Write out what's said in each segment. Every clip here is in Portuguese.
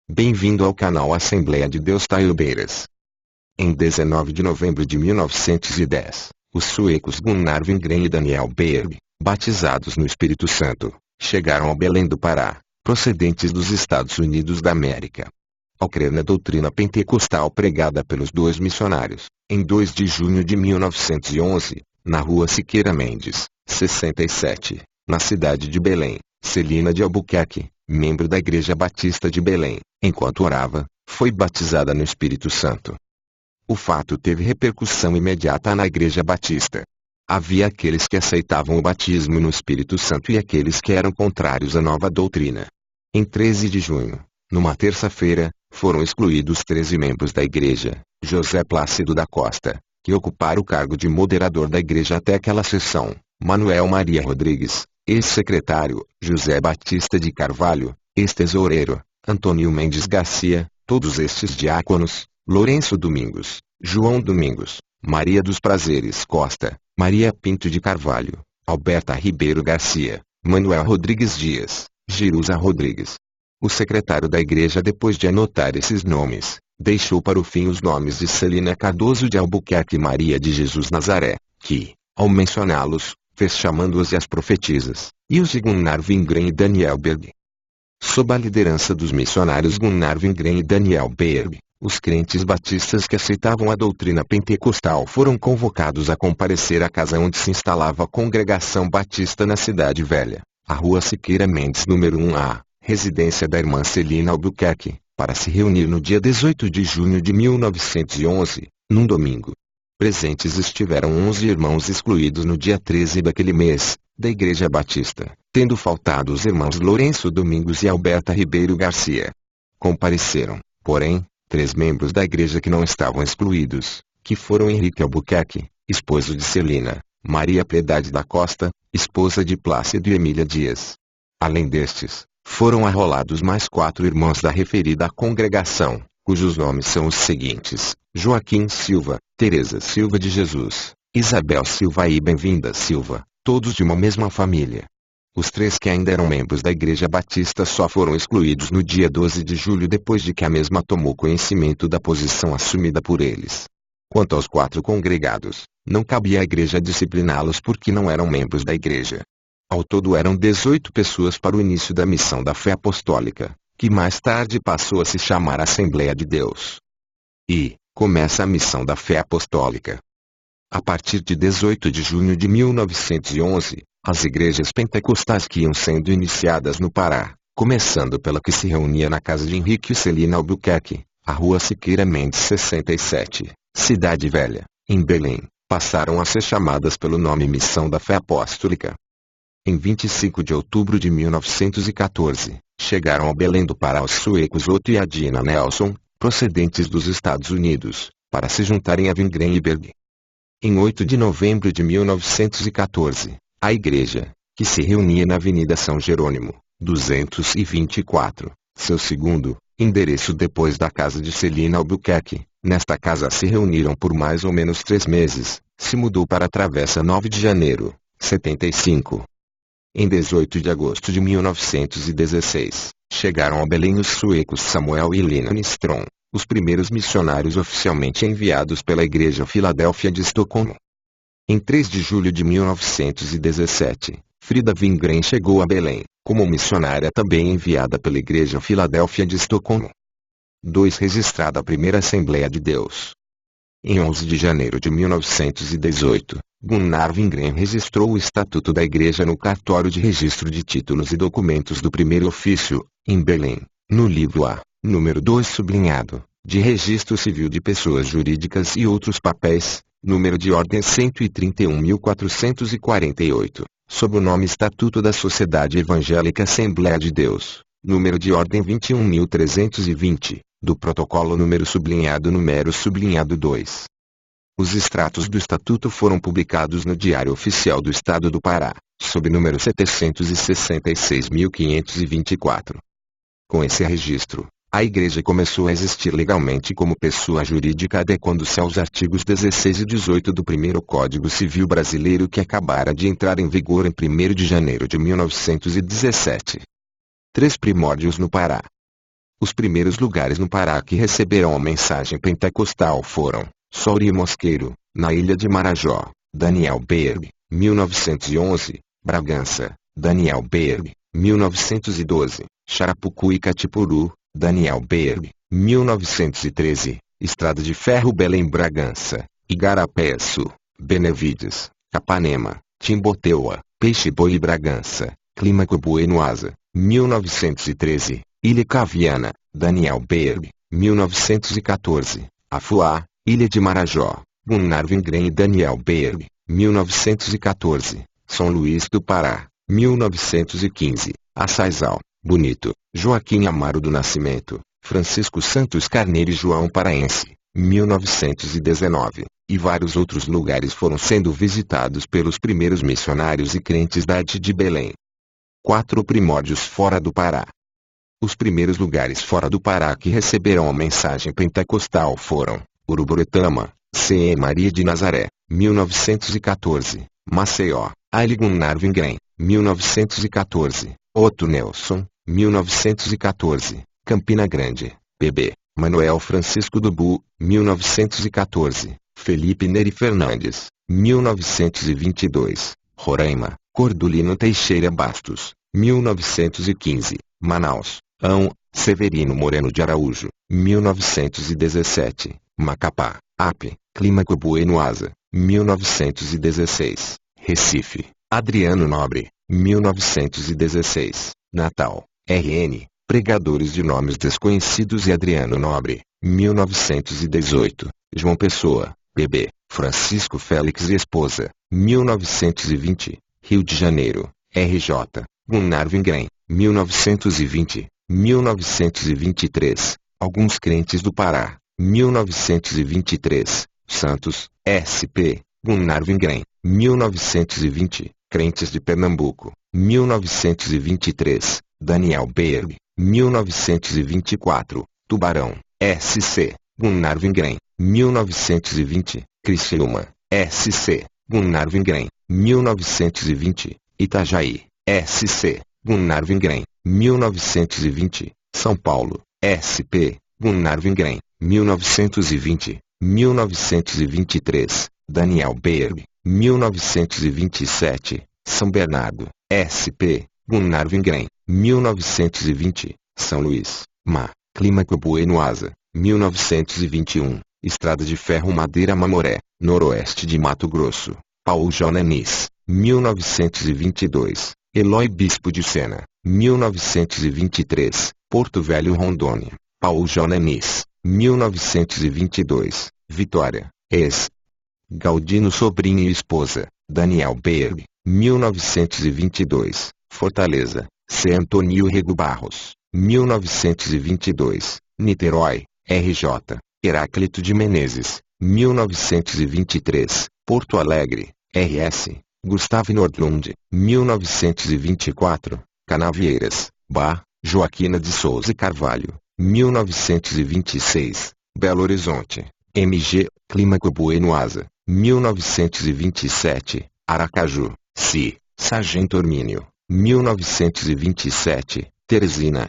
Bem-vindo ao canal Assembleia de Deus Taiobeiras. Em 19 de novembro de 1910, os suecos Gunnar Wingren e Daniel Berg, batizados no Espírito Santo, chegaram ao Belém do Pará, procedentes dos Estados Unidos da América. Ao crer na doutrina pentecostal pregada pelos dois missionários, em 2 de junho de 1911, na rua Siqueira Mendes, 67, na cidade de Belém, Celina de Albuquerque, membro da Igreja Batista de Belém, enquanto orava, foi batizada no Espírito Santo. O fato teve repercussão imediata na Igreja Batista. Havia aqueles que aceitavam o batismo no Espírito Santo e aqueles que eram contrários à nova doutrina. Em 13 de junho, numa terça-feira, foram excluídos 13 membros da Igreja: José Plácido da Costa, que ocupara o cargo de moderador da Igreja até aquela sessão; Manuel Maria Rodrigues, ex-secretário; José Batista de Carvalho, ex-tesoureiro; Antônio Mendes Garcia, todos estes diáconos; Lourenço Domingos, João Domingos, Maria dos Prazeres Costa, Maria Pinto de Carvalho, Alberta Ribeiro Garcia, Manuel Rodrigues Dias, Jerusa Rodrigues. O secretário da Igreja, depois de anotar esses nomes, deixou para o fim os nomes de Celina Cardoso de Albuquerque e Maria de Jesus Nazaré, que, ao mencioná-los, fez chamando-os de as profetisas, e os de Gunnar Wingren e Daniel Berg. Sob a liderança dos missionários Gunnar Wingren e Daniel Berg, os crentes batistas que aceitavam a doutrina pentecostal foram convocados a comparecer à casa onde se instalava a Congregação Batista na Cidade Velha, a rua Siqueira Mendes número 1A, residência da irmã Celina Albuquerque, para se reunir no dia 18 de junho de 1911, num domingo. Presentes estiveram 11 irmãos excluídos no dia 13 daquele mês, da Igreja Batista, tendo faltado os irmãos Lourenço Domingos e Alberta Ribeiro Garcia. Compareceram, porém, 3 membros da Igreja que não estavam excluídos, que foram Henrique Albuquerque, esposo de Celina; Maria Piedade da Costa, esposa de Plácido e Emília Dias. Além destes, foram arrolados mais 4 irmãos da referida congregação, cujos nomes são os seguintes: Joaquim Silva, Teresa Silva de Jesus, Isabel Silva e Bem-vinda Silva, todos de uma mesma família. Os 3 que ainda eram membros da Igreja Batista só foram excluídos no dia 12 de julho, depois de que a mesma tomou conhecimento da posição assumida por eles. Quanto aos 4 congregados, não cabia à Igreja discipliná-los porque não eram membros da Igreja. Ao todo eram 18 pessoas para o início da missão da fé apostólica, que mais tarde passou a se chamar Assembleia de Deus. E começa a missão da fé apostólica. A partir de 18 de junho de 1911, as igrejas pentecostais que iam sendo iniciadas no Pará, começando pela que se reunia na casa de Henrique e Celina Albuquerque, a rua Siqueira Mendes 67, Cidade Velha, em Belém, passaram a ser chamadas pelo nome Missão da Fé Apostólica. Em 25 de outubro de 1914, chegaram ao Belém do Pará os suecos Otto e Adina Nelson, procedentes dos Estados Unidos, para se juntarem a Wingren e Berg. Em 8 de novembro de 1914, a igreja, que se reunia na Avenida São Jerônimo, 224, seu segundo endereço depois da casa de Celina Albuquerque, nesta casa se reuniram por mais ou menos 3 meses, se mudou para a Travessa 9 de Janeiro, 75. Em 18 de agosto de 1916, chegaram ao Belém os suecos Samuel e Lina Nistrom, os primeiros missionários oficialmente enviados pela Igreja Filadélfia de Estocolmo. Em 3 de julho de 1917, Frida Wingren chegou a Belém, como missionária também enviada pela Igreja Filadélfia de Estocolmo. 2. Registrada a primeira Assembleia de Deus. Em 11 de janeiro de 1918, Gunnar Wingren registrou o Estatuto da Igreja no Cartório de Registro de Títulos e Documentos do Primeiro Ofício, em Belém, no livro A, número 2 sublinhado, de Registro Civil de Pessoas Jurídicas e Outros Papéis, número de ordem 131.448, sob o nome Estatuto da Sociedade Evangélica Assembleia de Deus, número de ordem 21.320, do protocolo número sublinhado 2. Os extratos do Estatuto foram publicados no Diário Oficial do Estado do Pará, sob número 766.524. Com esse registro, a Igreja começou a existir legalmente como pessoa jurídica adequando-se aos artigos 16 e 18 do primeiro Código Civil Brasileiro, que acabara de entrar em vigor em 1º de janeiro de 1917. 3 Primórdios no Pará. Os primeiros lugares no Pará que receberam a mensagem pentecostal foram Souri Mosqueiro, na ilha de Marajó, Daniel Berg, 1911, Bragança, Daniel Berg, 1912, Charapucu e Catipuru, Daniel Berg, 1913, Estrada de Ferro Belém Bragança, Igarapé-Açu, Benevides, Capanema, Timboteua, Peixe-Boi e Bragança, Clímaco Buenoasa, 1913, Ilha Caviana, Daniel Berg, 1914, Afuá, Ilha de Marajó, Gunnar Wingren e Daniel Berg, 1914, São Luís do Pará, 1915, Açaizal, Bonito, Joaquim Amaro do Nascimento, Francisco Santos Carneiro e João Paraense, 1919, e vários outros lugares foram sendo visitados pelos primeiros missionários e crentes da arte de Belém. 4 primórdios fora do Pará. Os primeiros lugares fora do Pará que receberam a mensagem pentecostal foram Uruburetama, C.E. Maria de Nazaré, 1914, Maceió, Aile Gunnar Wingren, 1914, Otto Nelson, 1914, Campina Grande, P.B. Manuel Francisco Dubu, 1914, Felipe Neri Fernandes, 1922, Roraima, Cordulino Teixeira Bastos, 1915, Manaus, Severino Moreno de Araújo, 1917, Macapá, AP, Clímaco Buenoasa, 1916, Recife, Adriano Nobre, 1916, Natal, RN, Pregadores de Nomes Desconhecidos e Adriano Nobre, 1918, João Pessoa, PB, Francisco Félix e Esposa, 1920, Rio de Janeiro, RJ, Gunnar Wingren, 1920, 1923, Alguns Crentes do Pará, 1923, Santos, SP, Gunnar Wingren, 1920, Crentes de Pernambuco, 1923, Daniel Berg, 1924, Tubarão, SC, Gunnar Wingren, 1920, Criciúma, SC, Gunnar Wingren, 1920, Itajaí, SC, Gunnar Wingren, 1920, São Paulo, SP, Gunnar Wingren, 1920, 1923, Daniel Berg, 1927, São Bernardo, SP, Gunnar Wingren, 1920, São Luís, Clímaco Buenoasa, 1921, Estrada de Ferro Madeira Mamoré, Noroeste de Mato Grosso, Paulo Jonanis, 1922, Eloy Bispo de Sena, 1923, Porto Velho Rondônia, Paulo Jonanis, 1922, Vitória, Galdino Sobrinho e Esposa, Daniel Berg, 1922, Fortaleza, C. Antônio Rego Barros, 1922, Niterói, RJ, Heráclito de Menezes, 1923, Porto Alegre, RS, Gustavo Nordlund, 1924, Canavieiras, Joaquina de Souza e Carvalho, 1926, Belo Horizonte, MG, Clímaco Buenoasa, 1927, Aracaju, Sargento Hermínio, 1927, Teresina,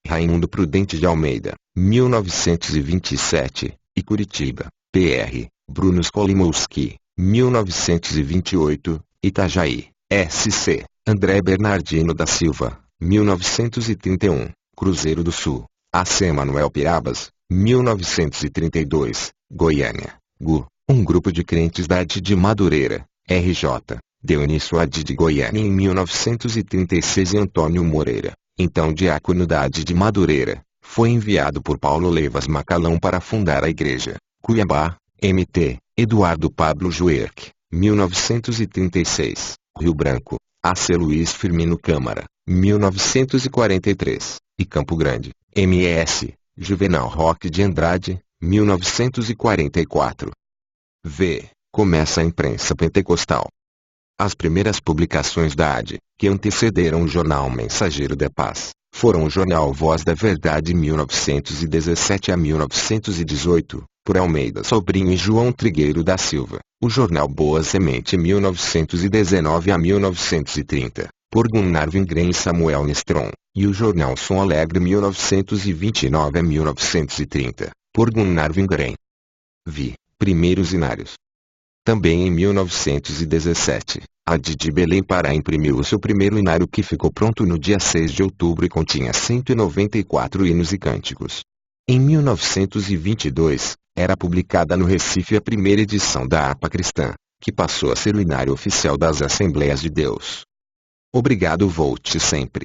Raimundo Prudente de Almeida, 1927, e Curitiba, PR, Bruno Skolimowski, 1928, Itajaí, SC, André Bernardino da Silva, 1931, Cruzeiro do Sul, AC Manuel Pirabas, 1932, Goiânia, um grupo de crentes da AD de Madureira, RJ, deu início à AD de Goiânia em 1936 e Antônio Moreira, então diácono da AD de Madureira, foi enviado por Paulo Levas Macalão para fundar a igreja. Cuiabá, MT, Eduardo Pablo Juerck, 1936, Rio Branco, AC Luiz Firmino Câmara, 1943, e Campo Grande, MS, Juvenal Roque de Andrade, 1944. Começa a imprensa pentecostal. As primeiras publicações da AD, que antecederam o jornal Mensageiro da Paz, foram o jornal Voz da Verdade 1917 a 1918, por Almeida Sobrinho e João Trigueiro da Silva, o jornal Boa Semente 1919 a 1930, por Gunnar Wingren e Samuel Nestron, e o jornal Som Alegre 1929 a 1930, por Gunnar Wingren. Vi, Primeiros Inários. Também em 1917, a Didi Belém Pará imprimiu o seu primeiro inário que ficou pronto no dia 6 de outubro e continha 194 hinos e cânticos. Em 1922, era publicada no Recife a primeira edição da Harpa Cristã, que passou a ser o inário oficial das Assembleias de Deus. Obrigado, volte sempre.